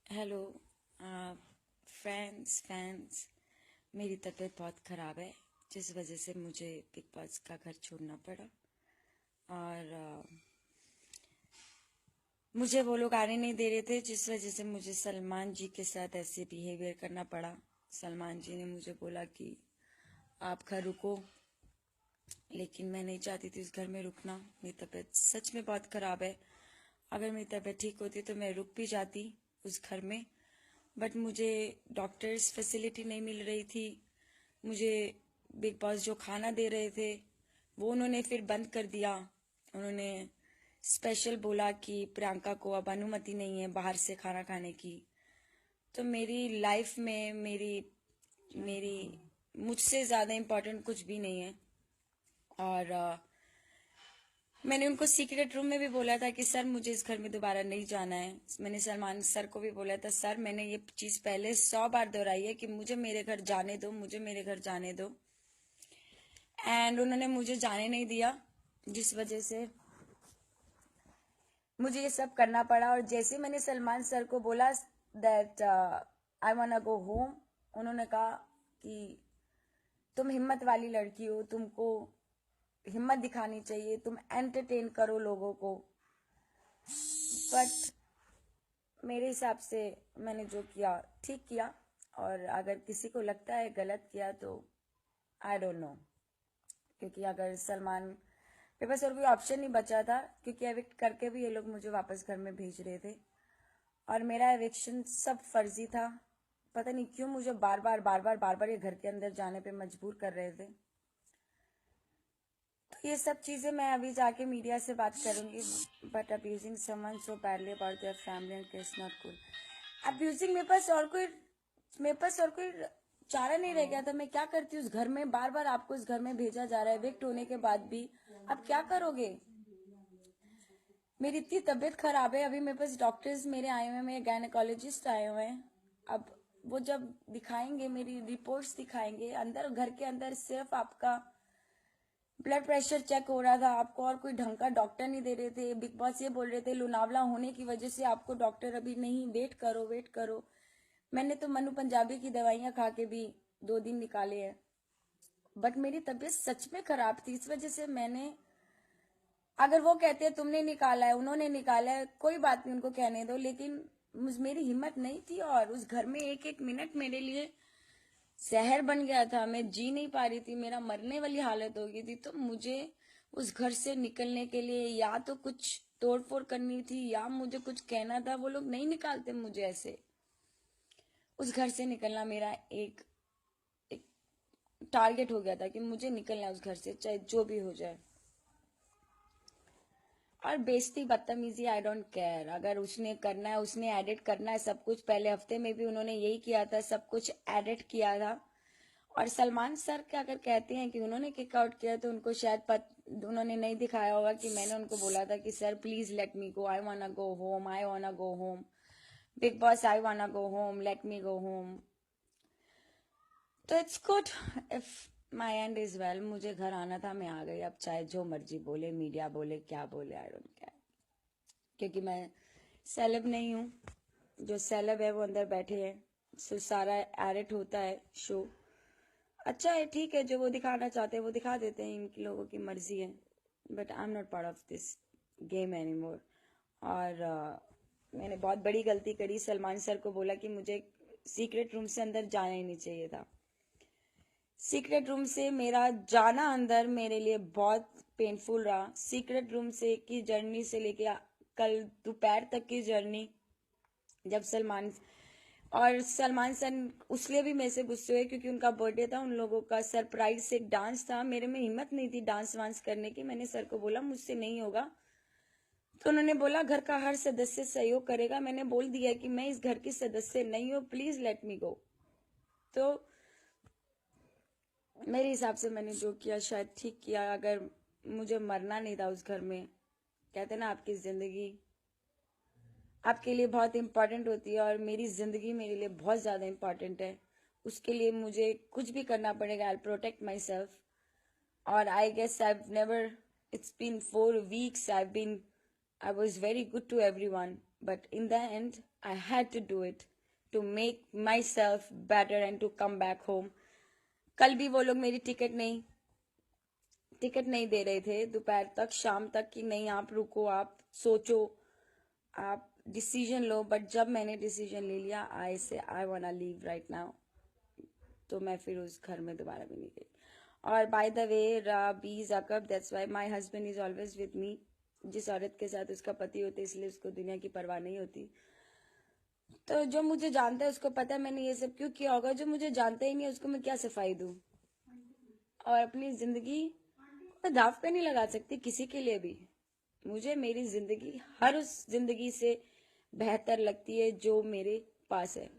Hello friends fans. मेरी तबीयत बहुत ख़राब है जिस वजह से मुझे बिग बॉस का घर छोड़ना पड़ा। और मुझे वो लोग आने नहीं दे रहे थे, जिस वजह से मुझे सलमान जी के साथ ऐसे बिहेवियर करना पड़ा। सलमान जी ने मुझे बोला कि आप घर रुको, लेकिन मैं नहीं चाहती थी उस घर में रुकना। मेरी तबीयत सच में बहुत ख़राब है। अगर मेरी तबीयत ठीक होती तो मैं रुक भी जाती उस घर में, बट मुझे डॉक्टर्स फैसिलिटी नहीं मिल रही थी। मुझे बिग बॉस जो खाना दे रहे थे वो उन्होंने फिर बंद कर दिया। उन्होंने स्पेशल बोला कि प्रियंका को अब अनुमति नहीं है बाहर से खाना खाने की। तो मेरी लाइफ में मेरी मेरी मुझसे ज़्यादा इम्पोर्टेंट कुछ भी नहीं है। और मैंने उनको सीक्रेट रूम में भी बोला था कि सर मुझे इस घर में दोबारा नहीं जाना है। मैंने सलमान सर को भी बोला था, सर मैंने ये चीज़ पहले 100 बार दोहराई है कि मुझे मेरे घर जाने दो, मुझे मेरे घर जाने दो। एंड उन्होंने मुझे जाने नहीं दिया, जिस वजह से मुझे ये सब करना पड़ा। और जैसे मैंने सलमान सर को बोला that I want go home, उन्होंने कहा कि तुम हिम्मत वाली लड़की हो, तुमको हिम्मत दिखानी चाहिए, तुम एंटरटेन करो लोगों को। बट मेरे हिसाब से मैंने जो किया ठीक किया, और अगर किसी को लगता है गलत किया तो आई डोंट नो। क्योंकि अगर सलमान, मेरे पास और कोई ऑप्शन नहीं बचा था, क्योंकि एविक्ट करके भी ये लोग मुझे वापस घर में भेज रहे थे। और मेरा एविक्शन सब फर्जी था। पता नहीं क्यों मुझे बार बार ये घर के अंदर जाने पे मजबूर कर रहे थे। तो ये सब चीज़ें मैं अभी जाके मीडिया से बात करूंगी। But abusing someone so badly about their family and it's not good. Abusing, मेरे पास और कोई चारा नहीं रह गया था। मैं क्या करती उस घर में? बार बार आपको इस घर में भेजा जा रहा है एविक्ट होने के बाद भी। अब क्या करोगे? मेरी इतनी तबीयत खराब है। अभी मेरे पास डॉक्टर्स मेरे आए हुए हैं, मेरे गायनेकोलॉजिस्ट आए हुए हैं। अब वो जब दिखाएंगे, मेरी रिपोर्ट्स दिखाएंगे, अंदर घर के अंदर सिर्फ आपका ब्लड प्रेशर चेक हो रहा था, आपको और कोई ढंग का डॉक्टर नहीं दे रहे थे। बिग बॉस ये बोल रहे थे लोनावला होने की वजह से आपको डॉक्टर अभी नहीं, वेट करो वेट करो। मैंने तो मनु पंजाबी की दवाइयां खा के भी 2 दिन निकाले हैं। बट मेरी तबीयत सच में खराब थी, इस वजह से मैंने, अगर वो कहते हैं तुमने निकाला है, उन्होंने निकाला है, कोई बात नहीं, उनको कहने दो। लेकिन मेरी हिम्मत नहीं थी, और उस घर में एक एक मिनट मेरे लिए जहर बन गया था। मैं जी नहीं पा रही थी, मेरा मरने वाली हालत हो गई थी। तो मुझे उस घर से निकलने के लिए या तो कुछ तोड़फोड़ करनी थी, या मुझे कुछ कहना था। वो लोग नहीं निकालते मुझे ऐसे। उस घर से निकलना मेरा एक टारगेट हो गया था कि मुझे निकलना है उस घर से, चाहे जो भी हो जाए। और बेइज्जती, बदतमीजी, आई डोंट केयर। अगर उसने करना है, उसने एडिट करना है सब कुछ। पहले हफ्ते में भी उन्होंने यही किया था, सब कुछ एडिट किया था। और सलमान सर क्या अगर कहते हैं कि उन्होंने किक आउट किया, तो उनको शायद उन्होंने नहीं दिखाया होगा कि मैंने उनको बोला था कि sir please let me go, I want go home, I want go home, big boss I want go home, let me go home. तो it's good if my end is well. मुझे घर आना था, मैं आ गई। अब चाहे जो मर्जी बोले, मीडिया बोले, क्या बोले, आई डोंट केयर। क्योंकि मैं सेलेब नहीं हूँ। जो सेलेब है वो अंदर बैठे हैं, सो सारा एडिट होता है शो। अच्छा है, ठीक है, जो वो दिखाना चाहते हैं वो दिखा देते हैं, इनकी लोगों की मर्जी है। But I am not part of this game any more. और मैंने बहुत बड़ी गलती करी। सलमान सर को बोला कि मुझे सीक्रेट रूम से अंदर जाना ही नहीं चाहिए था। सीक्रेट रूम से मेरा जाना अंदर मेरे लिए बहुत पेनफुल रहा। सीक्रेट रूम से की जर्नी से लेके कल दोपहर तक की जर्नी, जब सलमान सर उसलिए भी मेरे से गुस्से हुए क्योंकि उनका बर्थडे था, उन लोगों का सरप्राइज से एक डांस था। मेरे में हिम्मत नहीं थी डांस वांस करने की। मैंने सर को बोला मुझसे नहीं होगा, तो उन्होंने बोला घर का हर सदस्य सहयोग करेगा। मैंने बोल दिया कि मैं इस घर की सदस्य नहीं हूँ, प्लीज लेट मी गो। तो मेरे हिसाब से मैंने जो किया शायद ठीक किया। अगर मुझे मरना नहीं था उस घर में, कहते ना आपकी जिंदगी आपके लिए बहुत इंपॉर्टेंट होती है, और मेरी जिंदगी मेरे लिए बहुत ज्यादा इंपॉर्टेंट है। उसके लिए मुझे कुछ भी करना पड़ेगा। I protect myself. और I guess I never, it's been 4 weeks I been I was very good to everyone, but in the end, I had to do it to make myself better and to come back home. कल भी वो लोग मेरी ticket नहीं दे रहे थे दोपहर तक शाम तक कि नहीं आप रुको, आप सोचो, आप डिसीजन लो. बट जब मैंने डिसीजन ले लिया, I want leave right now, तो मैं फिर उस घर में दोबारा भी नहीं गई. और by the way, B Jacob, that's why my husband is always with me. जिस औरत के साथ उसका पति होता है इसलिए उसको दुनिया की परवाह नहीं होती. तो जो मुझे जानता है उसको पता है मैंने ये सब क्यों किया होगा. जो मुझे जानता ही नहीं है उसको मैं क्या सफाई दूं. और अपनी जिंदगी मैं दाव पे नहीं लगा सकती किसी के लिए भी. मुझे मेरी जिंदगी हर उस जिंदगी से बेहतर लगती है जो मेरे पास है.